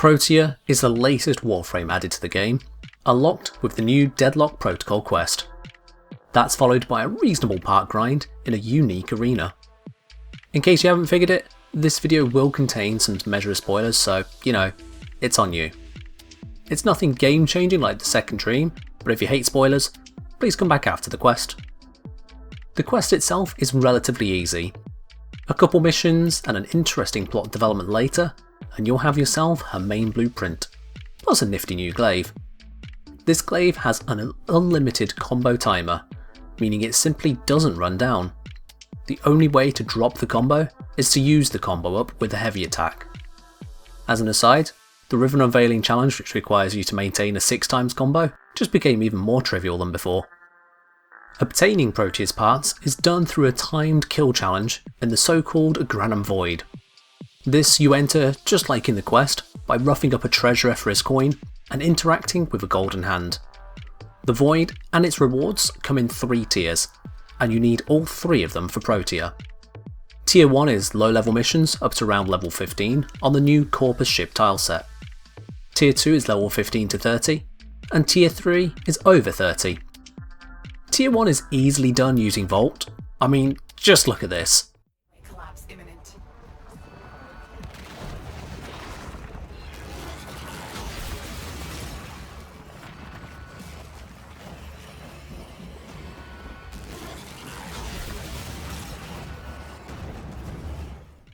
Protea is the latest Warframe added to the game, unlocked with the new Deadlock Protocol quest. That's followed by a reasonable part grind in a unique arena. In case you haven't figured it, this video will contain some measure of spoilers, so, it's on you. It's nothing game changing like the second dream, but if you hate spoilers, please come back after the quest. The quest itself is relatively easy. A couple missions and an interesting plot development later, and you'll have yourself her main blueprint, plus a nifty new glaive. This glaive has an unlimited combo timer, meaning it simply doesn't run down. The only way to drop the combo is to use the combo up with a heavy attack. As an aside, the Riven Unveiling challenge, which requires you to maintain a 6x combo, just became even more trivial than before. Obtaining Protea's parts is done through a timed kill challenge in the so-called Granum Void. This you enter, just like in the quest, by roughing up a treasurer for his coin and interacting with a golden hand. The Void and its rewards come in 3 tiers, and you need all 3 of them for Protea. Tier 1 is low level missions up to around level 15 on the new Corpus ship tileset. Tier 2 is level 15 to 30, and Tier 3 is over 30. Tier 1 is easily done using Vault. I mean, just look at this. Collapse imminent.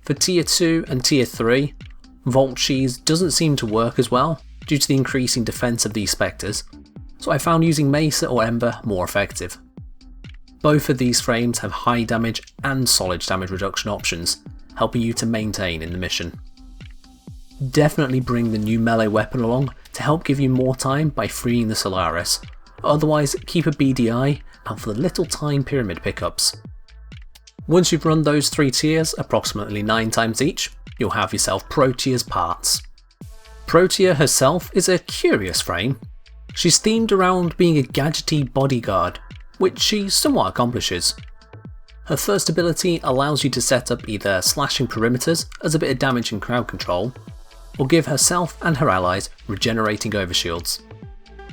For Tier 2 and Tier 3, Vault Cheese doesn't seem to work as well due to the increasing defense of these spectres, so I found using Mesa or Ember more effective. Both of these frames have high damage and solid damage reduction options, helping you to maintain in the mission. Definitely bring the new melee weapon along to help give you more time by freeing the Solaris, otherwise keep a BDI out for the little time pyramid pickups. Once you've run those 3 tiers approximately 9 times each, you'll have yourself Protea's parts. Protea herself is a curious frame. She's themed around being a gadgety bodyguard, which she somewhat accomplishes. Her first ability allows you to set up either slashing perimeters as a bit of damage and crowd control, or give herself and her allies regenerating overshields.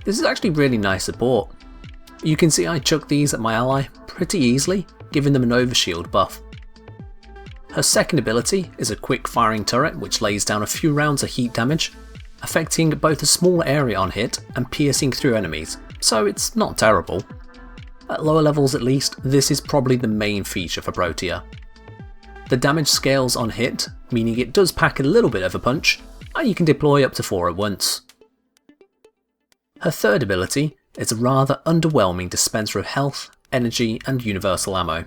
This is actually really nice support. You can see I chuck these at my ally pretty easily, giving them an overshield buff. Her second ability is a quick firing turret which lays down a few rounds of heat damage, affecting both a small area on hit and piercing through enemies, so it's not terrible. At lower levels at least, this is probably the main feature for Protea. The damage scales on hit, meaning it does pack a little bit of a punch, and you can deploy up to 4 at once. Her third ability is a rather underwhelming dispenser of health, energy and universal ammo.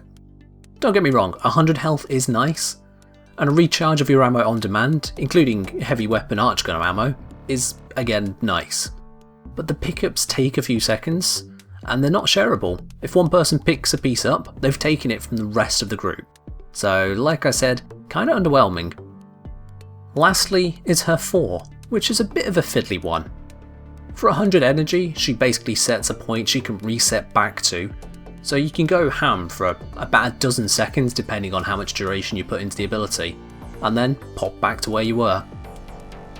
Don't get me wrong, 100 health is nice, and a recharge of your ammo on demand, including heavy weapon archgun ammo, is again nice. But the pickups take a few seconds, and they're not shareable. If one person picks a piece up, they've taken it from the rest of the group. So like I said, kinda underwhelming. Lastly is her 4, which is a bit of a fiddly one. For 100 energy, she basically sets a point she can reset back to, so you can go ham for about a dozen seconds depending on how much duration you put into the ability, and then pop back to where you were.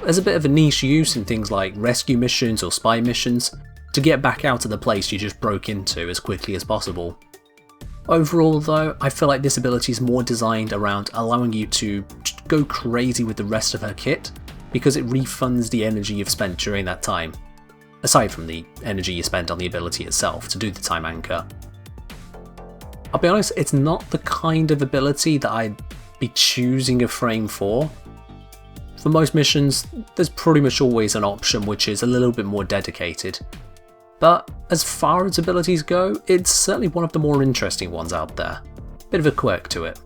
There's a bit of a niche use in things like rescue missions or spy missions to get back out of the place you just broke into as quickly as possible. Overall though, I feel like this ability is more designed around allowing you to just go crazy with the rest of her kit, because it refunds the energy you've spent during that time, aside from the energy you spent on the ability itself to do the time anchor. I'll be honest, it's not the kind of ability that I'd be choosing a frame for. For most missions, there's pretty much always an option which is a little bit more dedicated. But as far as abilities go, it's certainly one of the more interesting ones out there. Bit of a quirk to it.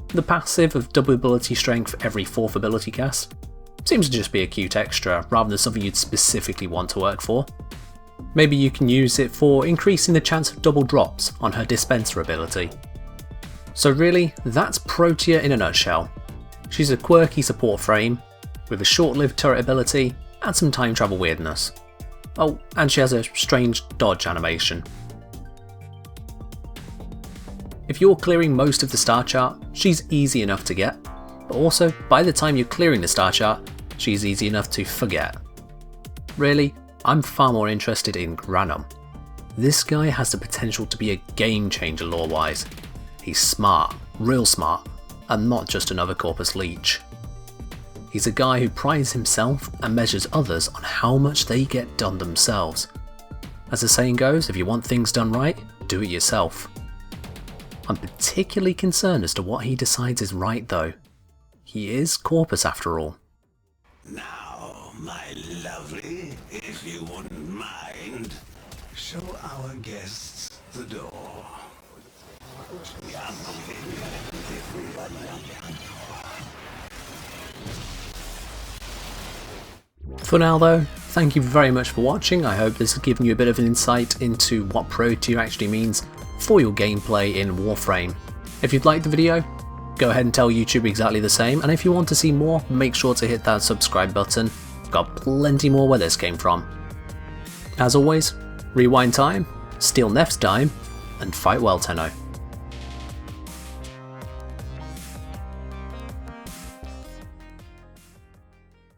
The passive of double ability strength every 4th ability cast seems to just be a cute extra rather than something you'd specifically want to work for. Maybe you can use it for increasing the chance of double drops on her dispenser ability. So really, that's Protea in a nutshell. She's a quirky support frame, with a short-lived turret ability and some time travel weirdness. Oh, and she has a strange dodge animation. If you're clearing most of the star chart, she's easy enough to get, but also by the time you're clearing the star chart, she's easy enough to forget. Really, I'm far more interested in Granum. This guy has the potential to be a game changer lore-wise. He's smart, real smart, and not just another Corpus Leech. He's a guy who prides himself and measures others on how much they get done themselves. As the saying goes, if you want things done right, do it yourself. I'm particularly concerned as to what he decides is right though. He is Corpus after all. Now, my lovely, if you wouldn't mind, show our guests the door. For now though, thank you very much for watching. I hope this has given you a bit of an insight into what Protea actually means for your gameplay in Warframe. If you'd liked the video, go ahead and tell YouTube exactly the same, and if you want to see more, make sure to hit that subscribe button. Got plenty more where this came from. As always, rewind time, steal Neff's dime, and fight well, Tenno.